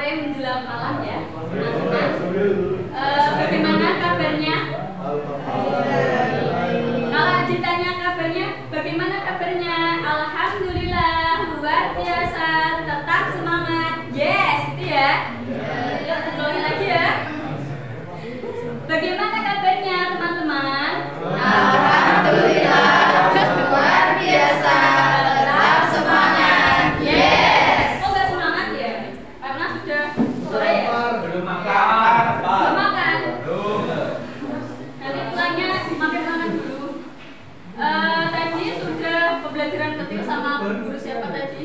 sore menjelang malam ya, teman-teman. Bagaimana kabarnya? Kalau ditanya kabarnya, bagaimana kabarnya? Alhamdulillah, luar biasa, tetap semangat. Yes, itu ya. Yuk, ulangi lagi ya. Bagaimana kabarnya, teman-teman? Alhamdulillah, luar biasa, tetap semangat. Yes. Oh, nggak semangat ya? Karena sudah sore ya? Belum makan. Belum makan. Belum. Nanti pulangnya makan dulu. Tadi sudah pembelajaran kecil sama guru siapa tadi?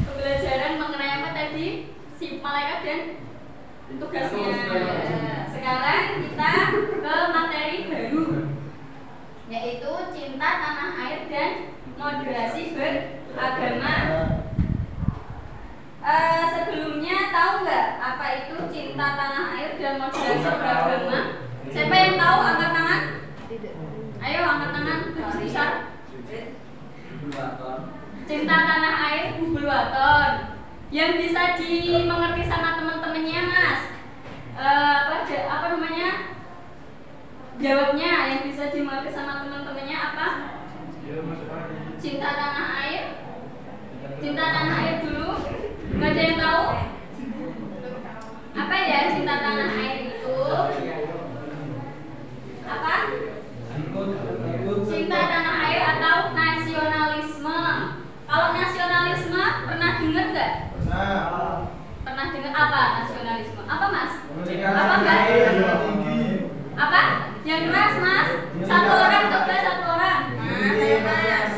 Pembelajaran mengenai apa tadi? Si malaikat dan tugasnya. Sekarang kita ke materi baru, yaitu cinta tanah air dan moderasi beragama. Sebelumnya tahu nggak apa itu cinta tanah air dan moderasi beragama? Siapa yang tahu, angkat tangan? Ayo angkat tangan, besar. Cinta tanah air bubul waton. Yang bisa dimengerti sama teman-temannya, Mas. Apa namanya? Jawabnya yang bisa dimengerti sama teman-temannya apa? Cinta tanah air. Cinta tanah air dulu. Nggak ada yang tahu? Apa ya cinta tanah air itu? Apa? Cinta tanah air atau nasionalisme. Kalau nasionalisme pernah dengar nggak? Pernah dengar apa nasionalisme? Apa Mas? Apa Mbak? Apa? Yang keras Mas? Satu orang coba, satu orang. Nah, saya Mas.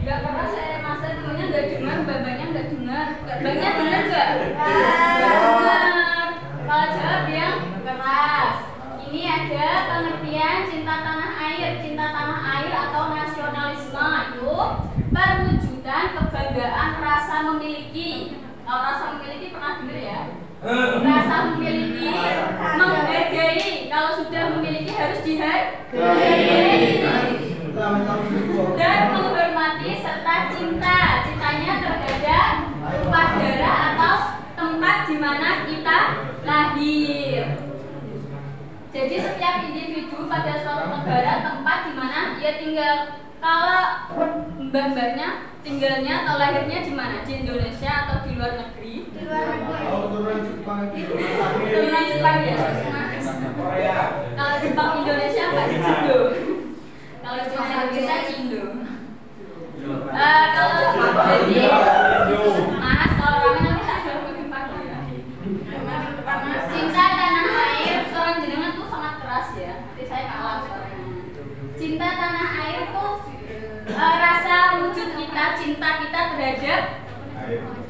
Nggak keras saya Mas, temennya nggak dengar, babanya nggak dengar. Babanya dengar nggak? Nggak dengar. Kalau jawab yang keras. Ini ada pengertian cinta tanah air. Cinta tanah air atau nasionalisme itu perwujudan kebanggaan rasa memiliki. Kalau rasa memiliki pernah dengar ya? Rasa memiliki, menghargai. Kalau sudah memiliki harus dihargai. Dan menghormati serta cinta. Cintanya terhadap tumpah darah atau tempat di mana kita lahir. Jadi setiap individu pada suatu negara tempat di mana ia tinggal. Kalau mbak-mbaknya tinggalnya atau lahirnya di mana? Di Indonesia atau di luar negeri? Di luar negeri. Turunan Jepang ya, Korea. Kalau Jepang Indonesia apa? Cindo. Kalau Jepang Indonesia Cindo. Kalau jadi Mas, kalau kami nanti tak jauh lebih pagi ya. Cinta tanah air, seorang jenengan tuh sangat keras ya. Nanti saya kalah suaranya. Cinta tanah air tuh rasa wujud kita, cinta kita terhadap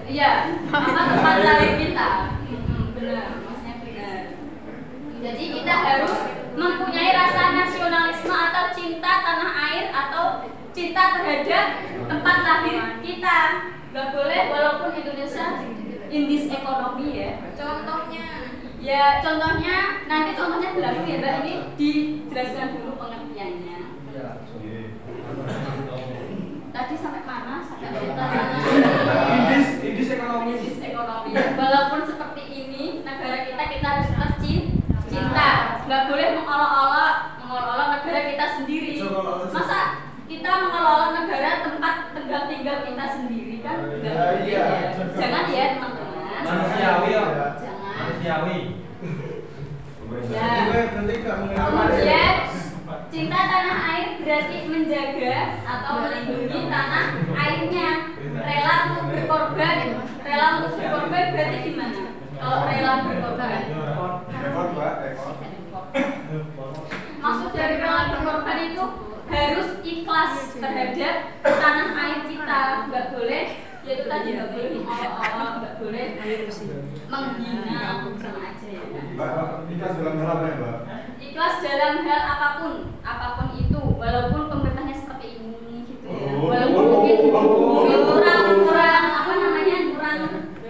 iya, apa tempat lahir kita. Benar, maksudnya benar. Jadi kita harus mempunyai rasa nasionalisme atau cinta tanah air atau cinta terhadap tempat lahir kita. Gak boleh walaupun Indonesia indis ekonomi ya. Contohnya, ya contohnya nanti contohnya belakang ya Mbak, ini dijelaskan dulu pengertiannya. Tadi sampai mana? Sampai Indis ekonomi. Indis ekonomi. Walaupun seperti ini negara kita harus cinta. Nggak boleh mengolok-olok negara kita sendiri. Masa kita mengolok-olok negara tempat tinggal kita sendiri kan? Nggak boleh ya. Jangan ya teman-teman. Manusiawi ya. Jangan. Manusiawi. Ya. Kemudian cinta tanah air berarti menjaga atau melindungi tanah airnya. Rela untuk berkorban. Rela untuk berkorban berarti gimana? Kalau rela berkorban? Maksud dari rela berkorban itu harus ikhlas terhadap tanah air kita. Nggak boleh, yaitu tadi nggak boleh mengolok-olok, nggak boleh menghina, sama aja ya. Ikhlas dalam hal apa ya, Mbak? Ikhlas dalam hal apapun itu, walaupun pemerintahnya seperti ini gitu ya. Walaupun mungkin kurang apa namanya kurang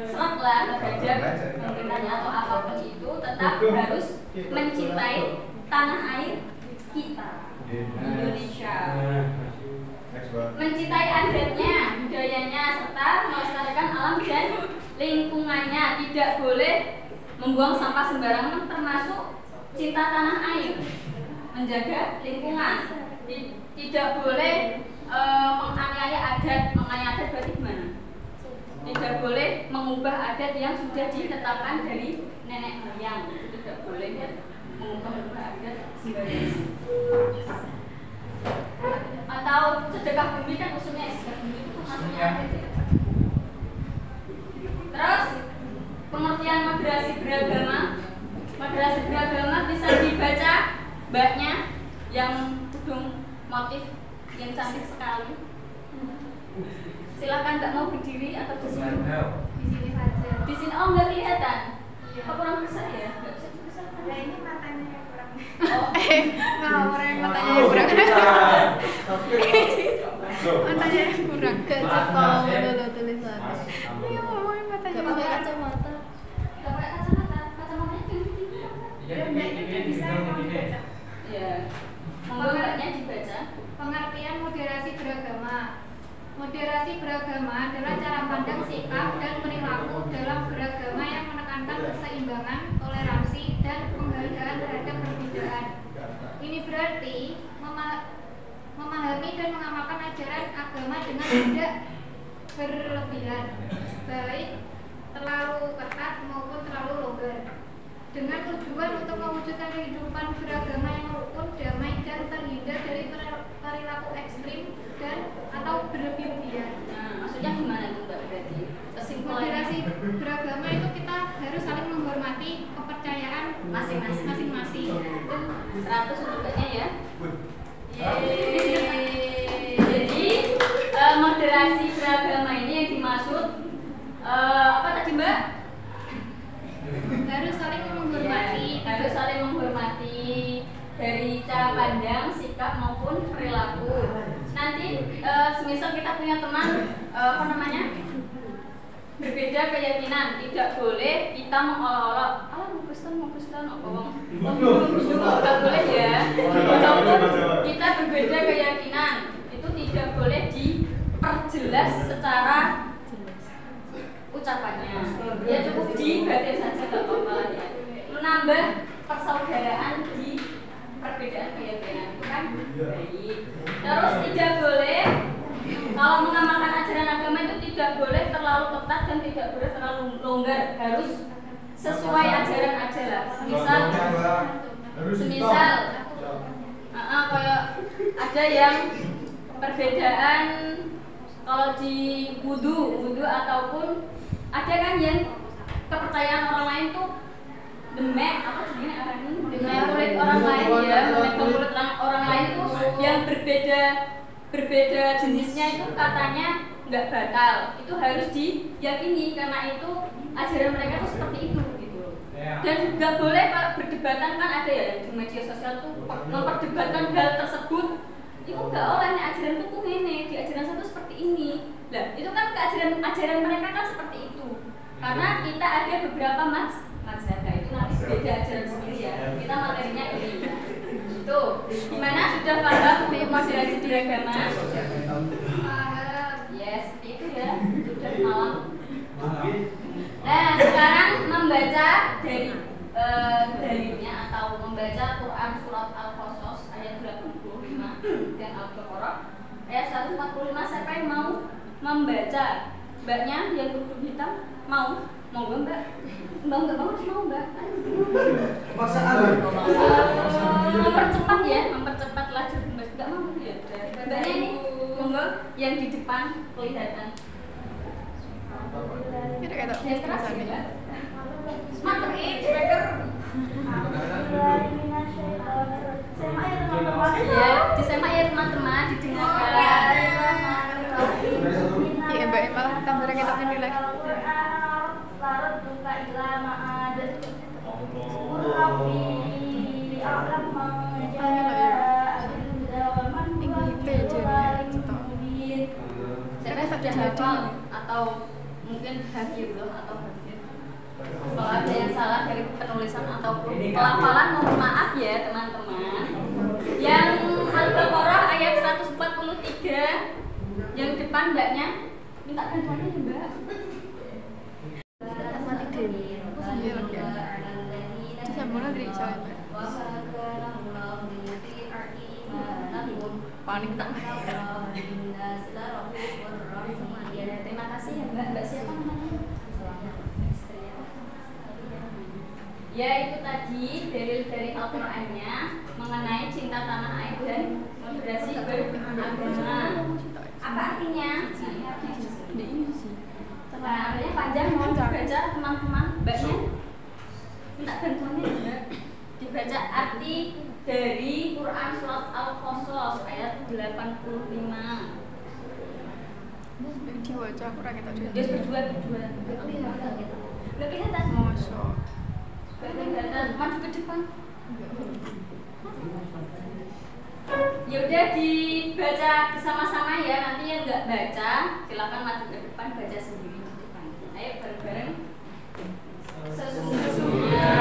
serak lah terhadap pemerintahnya atau apapun itu, tetap harus mencintai tanah air kita Indonesia. Mencintai adatnya, dan lingkungannya. Tidak boleh membuang sampah sembarangan, termasuk cinta tanah air, menjaga lingkungan. Tidak boleh menganiaya adat. Menganiaya adat berarti gimana? Tidak boleh mengubah adat yang sudah ditetapkan dari nenek moyang. Tidak boleh ya, mengubah adat sembarangan. Atau sedekah bumi kan usulnya sedekah bumi itu maksudnya adat ya. Terus pengertian moderasi beragama. Moderasi beragama bisa dibaca mbaknya yang tudung motif yang cantik sekali. Silakan nggak mau berdiri atau di sini. Di sini saja. Di sini oh nggak kelihatan. Apa kurang besar ya? Nggak bisa besar. Nah, ini matanya yang kurang. Oh, Ngawur yang matanya yang kurang. Matanya yang kurang. Gak cepol dulu tulisan. Iya, ngomongin matanya. Gak pakai kacamata. nggak pakai kacamata. Kacamatanya tinggi. Ya. Monggo mbaknya dibaca. Pengertian moderasi beragama. Moderasi beragama adalah cara pandang, sikap, dan perilaku dalam beragama yang menekankan keseimbangan, toleransi, dan penghargaan terhadap perbedaan. Ini berarti memahami dan mengamalkan ajaran agama dengan tidak berlebihan, baik terlalu ketat maupun terlalu longgar, dengan tujuan untuk mewujudkan kehidupan beragama yang rukun, damai, dan terhindar dari perilaku ekstrim dan atau berlebih-lebihan. Nah, maksudnya gimana itu mbak berarti? Kesimpulannya Moderasi beragama itu kita harus saling menghormati kepercayaan masing-masing. itu 100 untuk mbaknya ya. Yeay. Jadi moderasi beragama ini yang dimaksud apa tadi mbak? Harus saling menghormati. Ya, harus saling menghormati dari cara pandang, sikap maupun perilaku. Nanti semisal kita punya teman apa namanya berbeda keyakinan, tidak boleh kita mengolok-olok mau Kristen apa bang? Tidak boleh ya. Walaupun kita berbeda keyakinan, itu tidak boleh diperjelas secara ucapannya. Ya cukup dibatin saja nggak apa-apa ya. Menambah persaudaraan di perbedaan keyakinan itu kan baik. Terus tidak boleh kalau mengamalkan ajaran agama itu tidak boleh terlalu ketat dan tidak boleh terlalu longgar, harus sesuai ajaran aja lah. Semisal kayak ada yang perbedaan kalau di wudu ataupun ada kan yang kepercayaan orang lain tuh demek apa sih demek kulit orang lain ya, demek kulit orang lain tuh yang berbeda jenisnya itu katanya nggak batal, itu harus diyakini karena itu ajaran mereka tuh seperti itu gitu. Dan nggak boleh berdebatan kan ada ya di media sosial tuh memperdebatkan hal tersebut, itu nggak oleh ajaran tuh ini di ajaran satu seperti ini. Lah itu kan ajaran mereka kan seperti itu karena kita ada beberapa mazhab itu nanti beda ajaran sendiri ya, kita materinya ini itu gimana sudah paham moderasi beragama? Yes, seperti itu ya, sudah malam. Nah sekarang membaca dari dalilnya atau membaca Quran surat Al-Qasas ayat 85 dan Al-Baqarah ayat 145. Siapa yang mau membaca? Mbaknya yang kerudung hitam mau? Monggo mbak. Mbak mau mbak. Mempercepat ya, mempercepat laju mbak. Nggak mau ya. Mbaknya ini monggo yang di depan kelihatan. Yang keras ya. Semakin speaker. Ya, disemak ya teman-teman, didengarkan. Iya mbak, malah tambah kita ini lagi. Larut buka ilama ada. Saya sudah hafal atau mungkin hafizullah atau hafid. Kalau ada yang salah dari penulisan ataupun pelafalan mohon maaf ya teman-teman. Yang Al-Baqarah ayat 143 yang depan mbaknya minta bantuannya ya mbak. Panik tak. Ya, terima kasih ya Mbak. Mbak siapa namanya? Ya, itu tadi dalil dari Al-Qur'annya mengenai cinta tanah air dan moderasi beragama. Apa artinya? Nah, artinya panjang, mohon dibaca teman-teman. Mbaknya minta bantuannya juga. Dibaca arti dari Quran surat Al-Qasas ayat 85. Diwaca kurang kita juga. Dia berdua. Nggak kelihatan. Mosok. Kelihatan. Maju ke depan. Ya udah dibaca bersama-sama ya. Nanti yang nggak baca silakan maju ke depan baca sendiri di depan. Ayo bareng-bareng. Sesungguhnya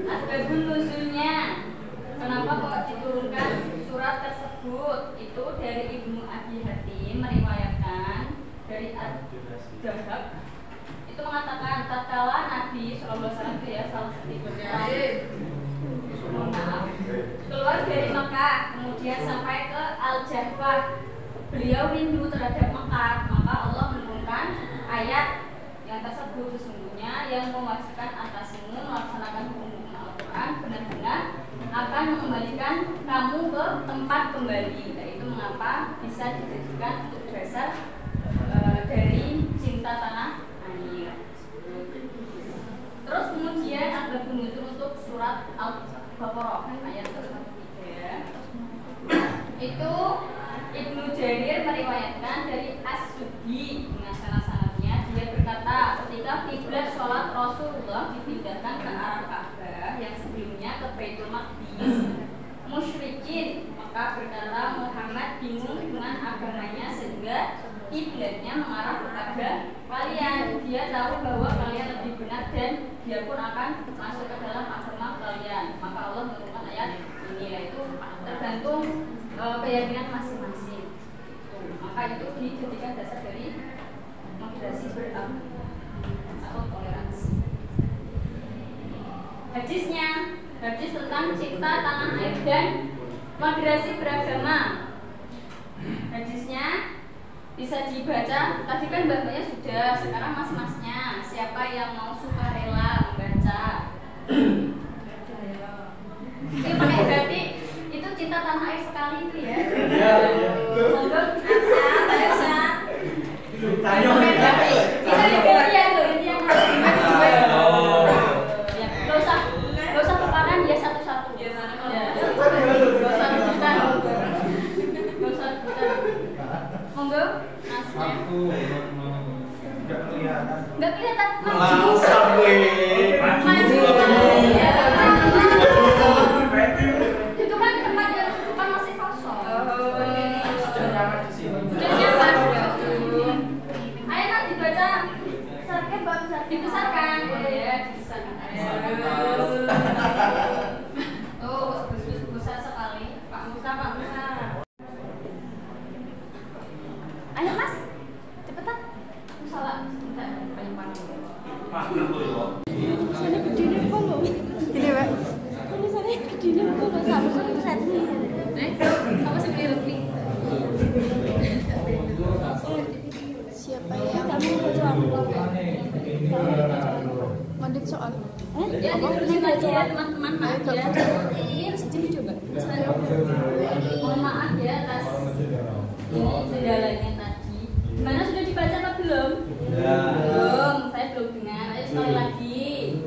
asbabun nuzulnya, kenapa kok diturunkan surat tersebut? Itu dari Ibnu Abi Hatim meriwayatkan dari Ad-Dahab itu mengatakan tatkala Nabi SAW itu ya salah satu keluar dari Mekah kemudian sampai ke Al-Jahfah, beliau rindu terhadap Mekah, maka Allah menurunkan ayat yang tersebut, sesungguhnya yang mewajibkan atasmu melaksanakan hukum Al-Quran benar-benar akan mengembalikan kamu ke tempat kembali. Nah, itu mengapa bisa dijadikan untuk dasar dari cinta tanah air. Terus kemudian ada penunjuk untuk surat Al-Baqarah ayat 103. Itu Ibnu Jarir meriwayatkan dari As-Suddi dengan sanad-sanadnya, dia berkata ketika kiblat sholat Rasulullah dipindahkan ke arah Ka'bah yang sebelumnya ke Baitul Maqdis, musyrikin maka berkata Muhammad bingung dengan agamanya sehingga kiblatnya mengarah kepada kalian. Dia tahu bahwa kalian lebih benar dan dia pun akan masuk ke dalam agama kalian. Maka Allah menurunkan ayat ini, yaitu tergantung keyakinan masing-masing. Maka itu dijadikan dasar dari moderasi beragama atau toleransi. Hadisnya, hadis tentang cinta tanah air dan moderasi beragama. Hadisnya bisa dibaca, tadi kan mbak-mbaknya sudah, sekarang mas-masnya siapa yang mau sukarela membaca? Ini pakai berarti itu cinta tanah air sekali itu ya. Monggo Aisyah. Kita diganti ya loh, ini yang harus ya, gak usah tukaran ya satu-satu. Gak usah rebutan. Monggo Nasnya. Nggak kelihatan. Langsung Itu kan tempat yang depan masih kosong. Ayo nanti baca. Sarknya bagus dibesarkan. Ya, dibesarkan. Oh, besar sekali. Pak Musa. Ayo Mas, cepetan. Salah, banyak panas. Sana gede kok lo. Gini, Mbak. Tulisannya gede kok lo sama satu. Sama sekali. Siapa yang kamu baca? Mandek soal. Ya, ini baca teman-teman maaf ya. Iya, sedikit coba. Mohon maaf ya atas ini kendalanya tadi. Belum, saya belum dengar. Ayo sekali lagi.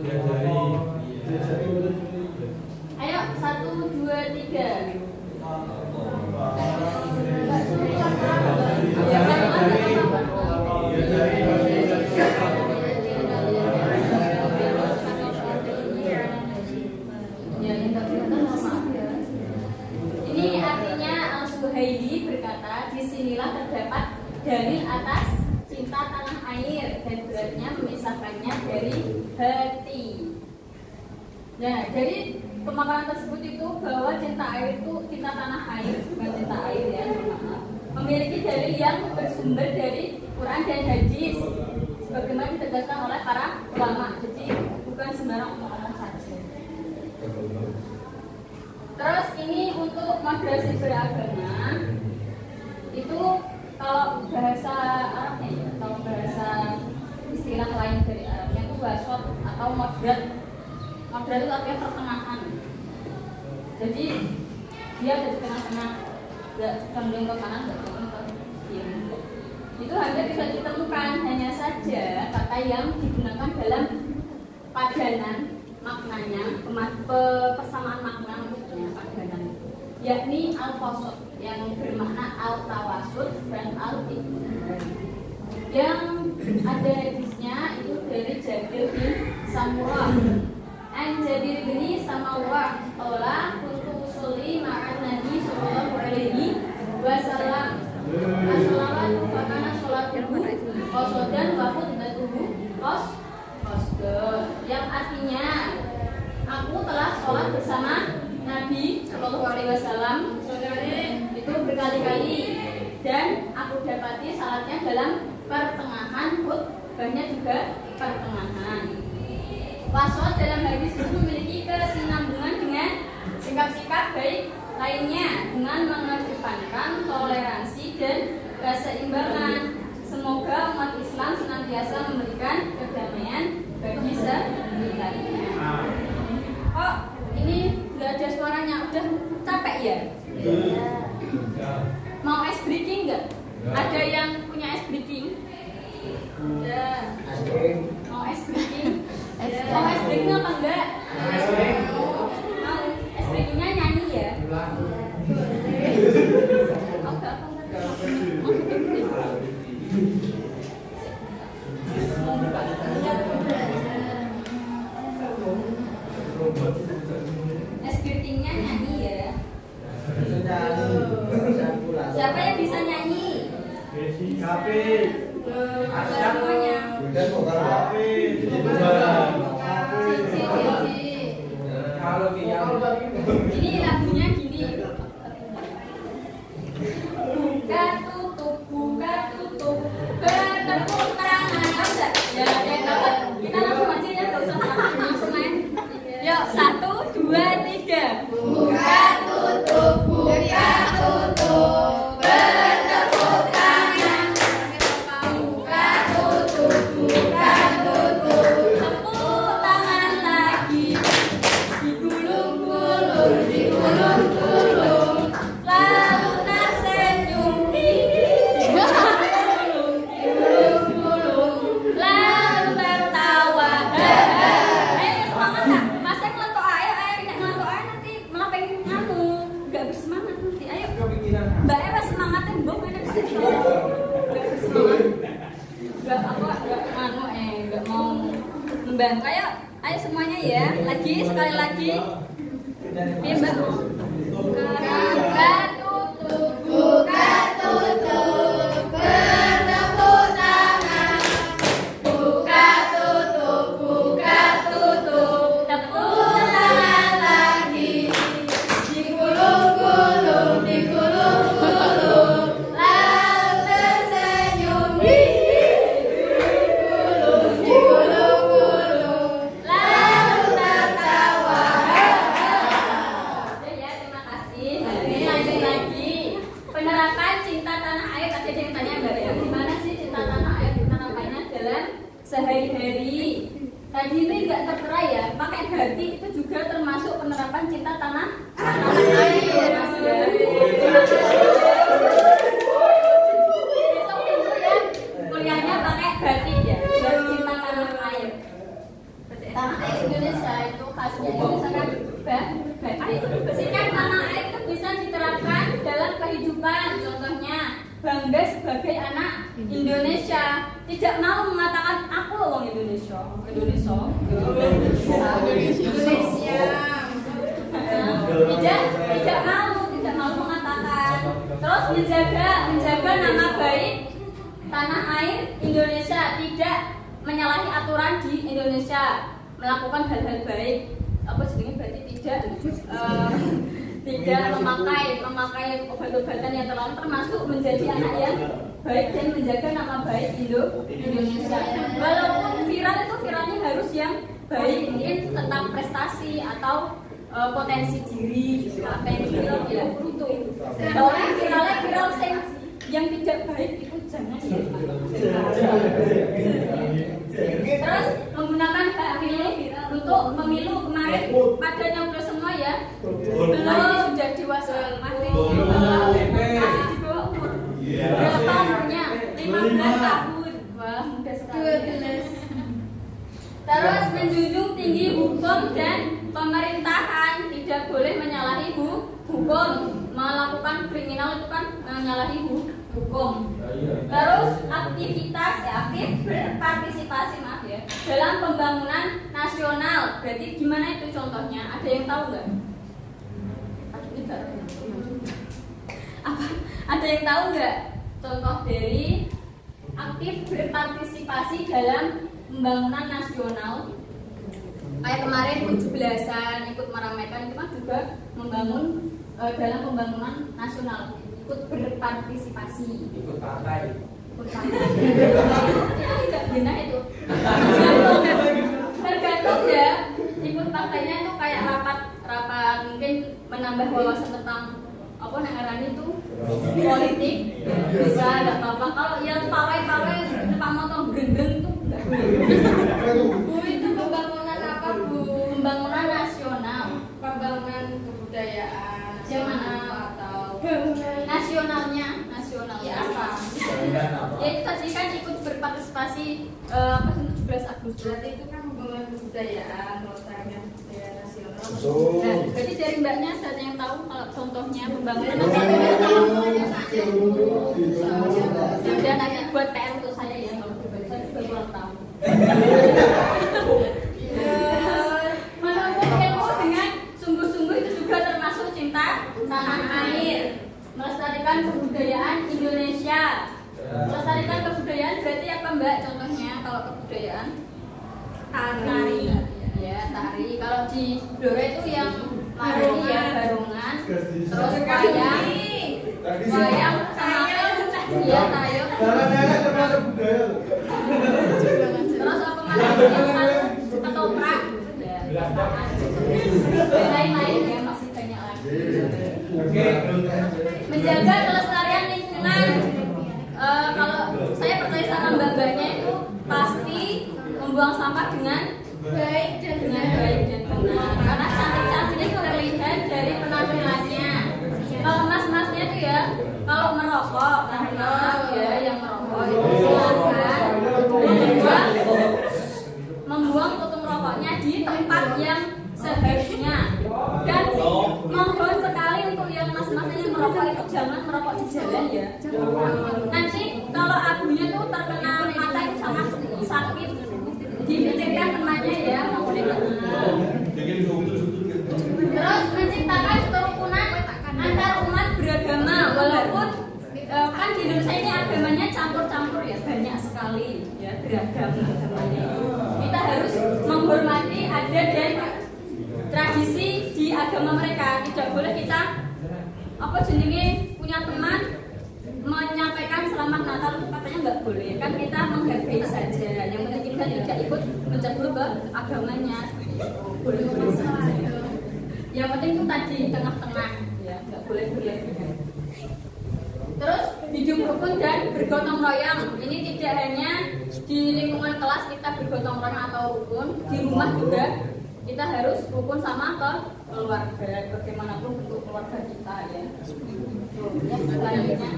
Ayo 1, 2, 3. Ini artinya Al-Suhaili berkata, disinilah terdapat dalil atas cinta tanah air dan beratnya memisahkannya dari hati. Nah, dari pemaparan tersebut itu bahwa cinta air itu cinta tanah air, bukan cinta air ya, memiliki dalil yang bersumber dari Quran dan hadis, sebagaimana ditegaskan oleh para ulama. Jadi bukan sembarang omong-omong saja. Terus ini untuk madrasah beragama itu kalau bahasa Arabnya ya, atau bahasa istilah lain dari Arabnya itu wasat atau madrat. Madrat itu artinya pertengahan. Jadi dia ada di tengah-tengah, nggak condong ke kanan, nggak condong ke kiri. Itu hanya bisa ditemukan hanya saja kata yang digunakan dalam padanan maknanya, persamaan makna maksudnya padanan, yakni al-qasad yang bermakna al-tawasud dan al-iqtidah. Yang ada hadisnya itu dari Jabir bin Samurah. An Jabir bin Samurah qala kuntu usolli ma'an Nabi sallallahu alaihi wasallam. As-salatu fa kana salatuhu qasadan wa khutbatuhu qasdan. Yang artinya aku telah sholat bersama Nabi Shallallahu Alaihi Wasallam itu berkali-kali dan aku dapati salatnya dalam pertengahan, khutbahnya juga pertengahan. Wasat dalam hadis itu memiliki kesinambungan dengan sikap-sikap baik lainnya dengan mengedepankan toleransi dan keseimbangan. Semoga umat Islam senantiasa memberikan kedamaian bagi sekitarnya. Oh, ini nggak ada suaranya, udah capek ya? Mau ice breaking nggak? Ada yang punya ice breaking? Ya. Mau ice breaking? Mau ice breaking apa enggak? Mau ice breakingnya nyanyi ya? Oke, Escritingnya nyanyi ya. Siapa yang bisa nyanyi? Semuanya. Ini lagunya gini. Buka tutup, bertepuk tangan. Ya, kita langsung aja ya, nggak usah langsung main. Yuk, 1, 2, 3. Buka tutup, bertepuk tangan. Buka tutup, tepuk tangan lagi. Digulung-gulung, lalu tersenyum. Digulung-gulung, lalu tertawa. Ayo semangat tak? Masa ngelentok ayo nek ngelentok ayo nanti malah pengen nganu, nggak bersemangat nanti. Ayo. Mbak Ewa semangatin mbok enak sih. Nggak bersemangat. Nggak nganu nggak mau membantu. Ayo semuanya ya. Lagi sekali lagi. Iya Mbak. Buka tutup, bertepuk tangan. Buka tutup, tepuk tangan lagi. Digulung-gulung, lalu tersenyum. Digulung-gulung, lalu tertawa. Ya, terima kasih. Ini lanjut lagi. Penerapan cinta tanah air. Tadi ada yang tanya Mbak ya, gimana sih cinta tanah air penerapannya dalam sehari-hari? Tadi ini nggak tertera ya, pakai berarti itu juga termasuk penerapan cinta tanah air. Besok itu ya kuliahnya pakai berarti ya. Indonesia, tidak mau mengatakan aku loh orang Indonesia. Tidak mau mengatakan. Terus menjaga nama baik tanah air Indonesia, tidak menyalahi aturan di Indonesia, melakukan hal-hal baik. Apa sebenarnya berarti tidak memakai obat-obatan yang terlarang, termasuk menjadi anak yang baik dan menjaga nama baik Indonesia. Walaupun viral itu viralnya harus yang baik, mungkin tentang prestasi atau potensi diri gitu. Apa yang viral ya itu. Kalau viral yang tidak baik itu jangan ya. Terus menggunakan hak pilih untuk pemilu kemarin pada nyoblos semua ya. Belum sudah dewasa, masih di bawah umur. Berapa umurnya? 15 tahun. Wah, muda sekali. Terus menjunjung tinggi hukum dan pemerintahan, tidak boleh menyalahi hukum. Melakukan kriminal itu kan menyalahi hukum. Terus aktif berpartisipasi dalam pembangunan nasional. Berarti gimana itu contohnya? Ada yang tahu nggak? Ada yang tahu nggak contoh dari aktif berpartisipasi dalam pembangunan nasional? Kayak kemarin 17-an ikut meramaikan itu kan juga membangun dalam pembangunan nasional, ikut berpartisipasi. Ikut partai. Tidak benar itu. Tergantung ya. Ikut partainya itu kayak rapat mungkin menambah wawasan tentang apa namanya itu politik, bisa nggak apa-apa. Kalau yang pawai pamotong gendeng tuh nggak boleh. Bu, itu pembangunan apa Bu? Pembangunan nasional, pembangunan kebudayaan. Yang mana atau nasionalnya ya apa? Ya itu tadi kan ikut berpartisipasi apa 17 Agustus. Berarti itu kan pembangunan kebudayaan, melestarikan budaya nasional. Nah, jadi dari mbaknya ada yang tahu kalau contohnya pembangunan sudah nanti buat PR untuk saya ya, kalau saya juga kurang tahu. Menempuh ilmu dengan sungguh-sungguh itu juga termasuk cinta tanah air, melestarikan kebudayaan Indonesia. Melestarikan kebudayaan berarti apa Mbak? Contohnya kalau kebudayaan tari, ya tari. Kalau di Blora itu yang maroni ya barongan, terus wayang sama ya tayo. Terus apa lagi? Ketoprak, lain-lain ya masih banyak lagi. Menjaga kelestarian lingkungan. Kalau saya percaya sama mbak-mbaknya itu pasti membuang sampah dengan baik dan benar. Karena cantik-cantiknya itu terlihat dari penampilannya. Kalau mas-masnya itu ya, kalau merokok, ya yang merokok itu silakan membuang puntung rokoknya di tempat yang seharusnya. Dan mohon sekali untuk yang mas-masnya yang merokok itu jangan merokok di jalan ya. Nanti kalau abunya tuh terkena mata itu sangat sakit. Dipikirkan temannya ya, mohon dikenal. Terus menciptakan kerukunan antar umat beragama, walaupun kan di Indonesia ini agamanya campur-campur ya, banyak sekali ya beragam agamanya. Kita harus menghormati adat dan tradisi di agama mereka. Tidak boleh kita apa jenenge punya teman menyampaikan selamat Natal itu katanya nggak boleh. Kan kita menghargai saja. Yang penting kita tidak ikut mencebur ke agamanya. Boleh saja. Yang penting itu tadi tengah-tengah ya, nggak boleh berlebihan. Terus hidup rukun dan bergotong royong. Ini tidak hanya di lingkungan kelas kita bergotong royong atau rukun, di rumah juga kita harus rukun sama ke keluarga, bagaimanapun bentuk keluarga kita ya. Selanjutnya,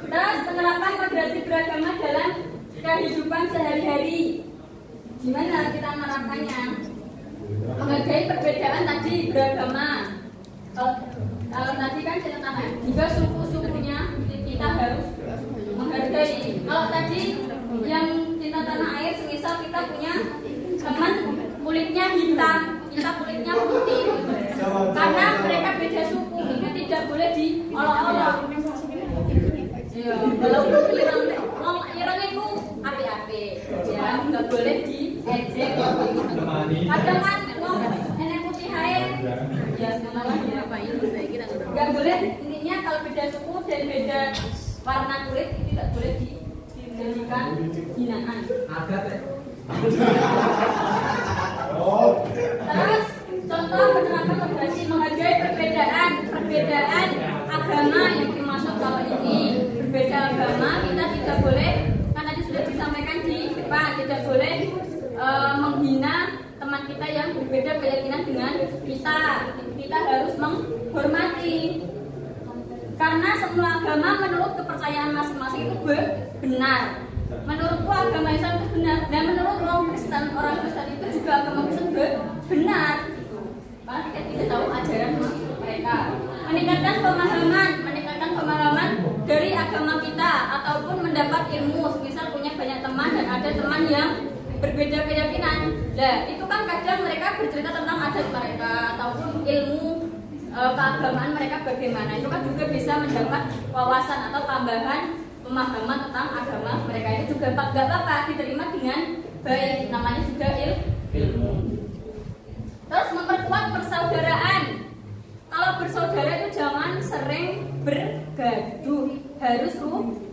terus penerapan moderasi beragama dalam kehidupan sehari-hari. Gimana kita menerapkannya? Menghargai perbedaan tadi beragama. Kalau tadi kan ceritakan, jika suku-sukunya kita harus hitam, kita kulitnya putih. Karena mereka beda suku, itu tidak boleh diolok-olok. Ya, walaupun ireng itu api-api, ya nggak boleh diejek. Kadang kan nenek putih hae, ya malah nggak boleh. Intinya kalau beda suku dan beda warna kulit itu tidak boleh dijadikan hinaan. Terus contoh penerapan toleransi menghargai perbedaan agama yang dimaksud kalau ini berbeda agama kita tidak boleh, kan tadi sudah disampaikan di depan, tidak boleh menghina teman kita yang berbeda keyakinan dengan kita. Kita harus menghormati karena semua agama menurut kepercayaan masing-masing itu benar. Menurutku agama Islam itu benar, dan menurut orang Kristen itu juga agama Kristen benar. Karena kita tidak tahu ajaran mereka. Meningkatkan pemahaman dari agama kita ataupun mendapat ilmu. Misal punya banyak teman dan ada teman yang berbeda keyakinan. Nah, itu kan kadang mereka bercerita tentang adat mereka ataupun ilmu keagamaan mereka bagaimana. Itu kan juga bisa mendapat wawasan atau tambahan pemahaman tentang agama mereka. Itu juga gak apa-apa, diterima dengan baik, namanya juga ilmu. Terus memperkuat persaudaraan. Kalau bersaudara itu jangan sering bergaduh, harus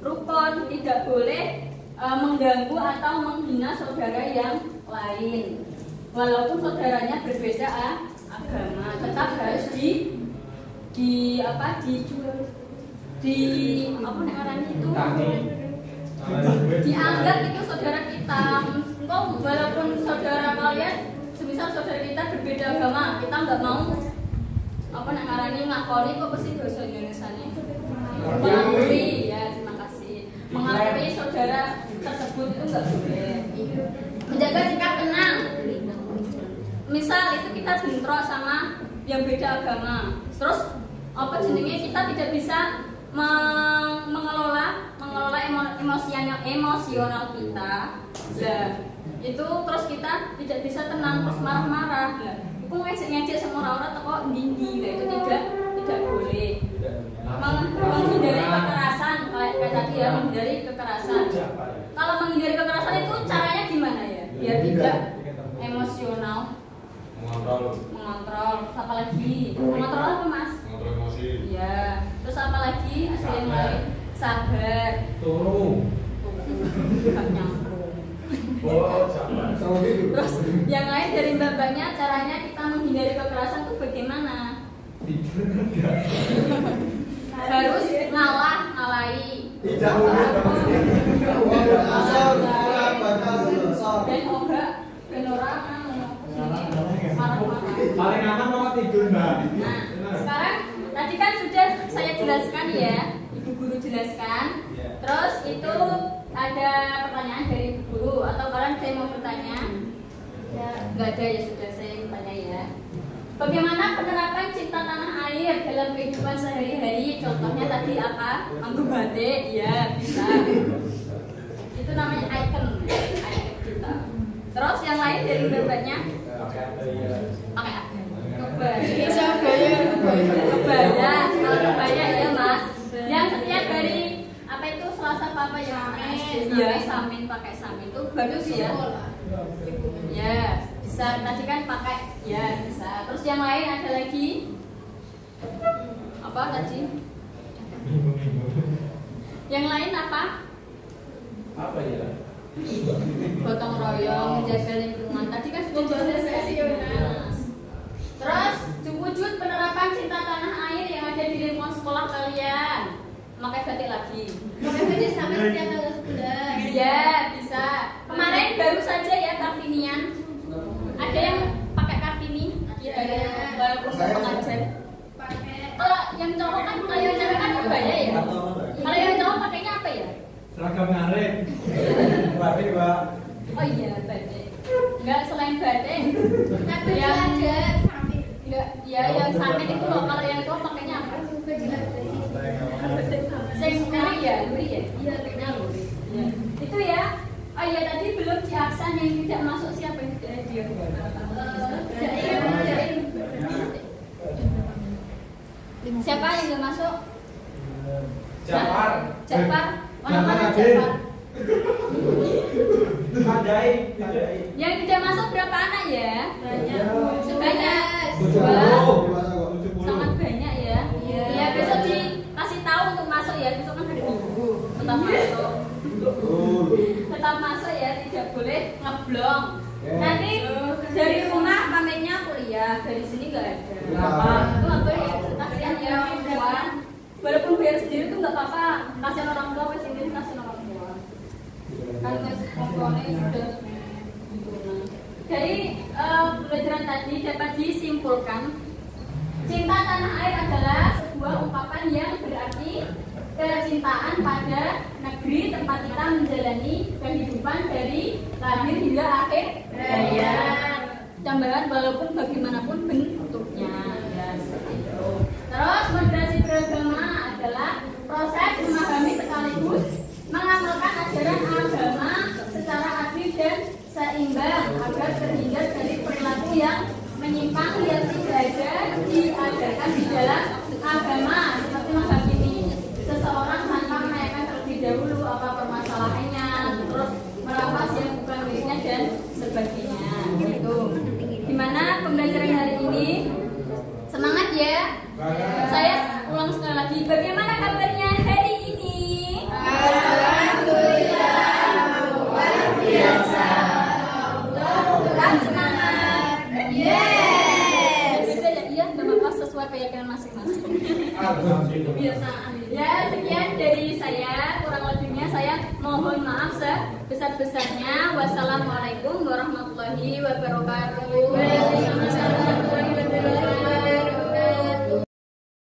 rukun, tidak boleh mengganggu atau menghina saudara yang lain. Walaupun saudaranya berbeda agama, tetap harus dianggap itu saudara kita. Engkau walaupun saudara kalian, semisal saudara kita berbeda agama, kita nggak mau ngakoni kok pasti dosa Indonesia nih. Mengakui ya, terima kasih. Mengakui saudara tersebut itu nggak boleh. Menjaga sikap tenang. Misal itu kita bentrok sama yang beda agama, terus kita tidak bisa mengelola emosional kita. Nah, itu terus kita tidak bisa tenang, terus marah-marah. Aku ngejek sama orang-orang kok tinggi, itu tidak boleh. Menghindari kekerasan, kayak tadi ya, menghindari kekerasan. Kalau menghindari kekerasan itu caranya gimana ya? Biar tidak emosional. Mengontrol. Terus apa lagi? Mengontrol apa, Mas? Mengontrol emosi. Iya. Terus apa lagi? Ada yang lain? Sabar. Turu. Gak nyambung. Sama gitu. Terus yang lain dari mbak-mbaknya, caranya kita menghindari kekerasan itu bagaimana? Harus ngalahi. Tidak boleh. Dan enggak penorangan. Paling aman mau tidur, Mbak. Nah, sekarang tadi kan sudah saya jelaskan ya, Ibu Guru jelaskan. Terus itu ada pertanyaan dari Ibu Guru atau kalian saya mau bertanya? Ya, nggak ada ya, sudah saya bertanya ya. Bagaimana penerapan cinta tanah air dalam kehidupan sehari-hari? Contohnya tadi apa? Manggu batik, ya bisa. Itu namanya icon kita. Terus yang lain dari bapaknya? Pakai apa? Kebaya. Kalau kebaya ya Mas. Yang setiap hari apa itu Selasa apa ya? Iya, samin, pakai samin itu bagus ya. Ya, bisa. Tadi kan pakai ya bisa. Terus yang lain ada lagi? Apa tadi? Yang lain apa? Apa ya? Gotong royong, menjaga lingkungan. Tadi kan sudah jelas. Terus wujud penerapan cinta tanah air yang ada di lingkungan sekolah kalian. Pakai batik lagi. Pakai batik sampai setiap tanggal 11. Ya bisa. Kemarin baru saja ya Kartinian. Ada yang pakai Kartini? Iya. Walaupun pengajar. Kalau yang cowok kan, kalau yang cewek kan kebaya ya. Kalau yang cowok pakainya apa ya? Seragam ngarit. Batik, Mbak. Oh iya, batik. Enggak, selain batik. Tapi Yang ada samping. enggak, ya yang samping itu loh. Kalau yang cowok pakainya apa? Saya sekarang ya, luri ya? Iya, kayaknya luri. Ya. Itu ya. Oh iya, tadi belum di aksan yang tidak masuk siapa yang tidak dia. Siapa yang nggak masuk? Jafar. Jafar. Mana Jafar mana Adin. Jafar? Padai. Yang tidak masuk berapa anak ya? Banyak. Sebanyak 70. dua. Dewasa kok 70. Sangat banyak ya. Iya. Ya besok dikasih tahu untuk masuk ya. Besok kan hari Minggu. Tetap masuk. Betul. Tetap masuk ya. Tidak boleh ngeblong. Oke. Nanti dari rumah pamitnya kuliah. Dari sini nggak ada. Kenapa? Itu nggak boleh. Kasihan ya orang tua. Walaupun bayar sendiri tuh nggak apa-apa. Kasihan orang tua. Wes ini kasihan orang tua. Kan wes kompromi sudah. Dari pelajaran tadi dapat disimpulkan cinta tanah air adalah sebuah ungkapan yang berarti kecintaan pada negeri tempat kita menjalani kehidupan dari lahir hingga akhir hayat. Tambahan walaupun bagaimanapun bentuknya ya seperti itu. Terus moderasi beragama adalah proses memahami sekaligus mengamalkan ajaran agama secara adil dan seimbang agar terhindar dari perilaku yang menyimpang yang tidak ada diajarkan di dalam agama, seperti menghakimi seseorang tanpa menanyakan terlebih dahulu apa permasalahannya, terus merampas yang bukan miliknya dan sebagainya. Gitu. Gimana pembelajaran hari ini? Semangat ya. Saya ulang sekali lagi. Bagaimana kabarnya hari ini? Kan semangat. Beda ya, iya nggak apa-apa sesuai keyakinan masing-masing. Kebiasaan. Ya sekian dari saya, kurang lebihnya saya mohon maaf sebesar-besarnya. Wassalamualaikum warahmatullahi wabarakatuh. Waalaikumsalam warahmatullahi wabarakatuh.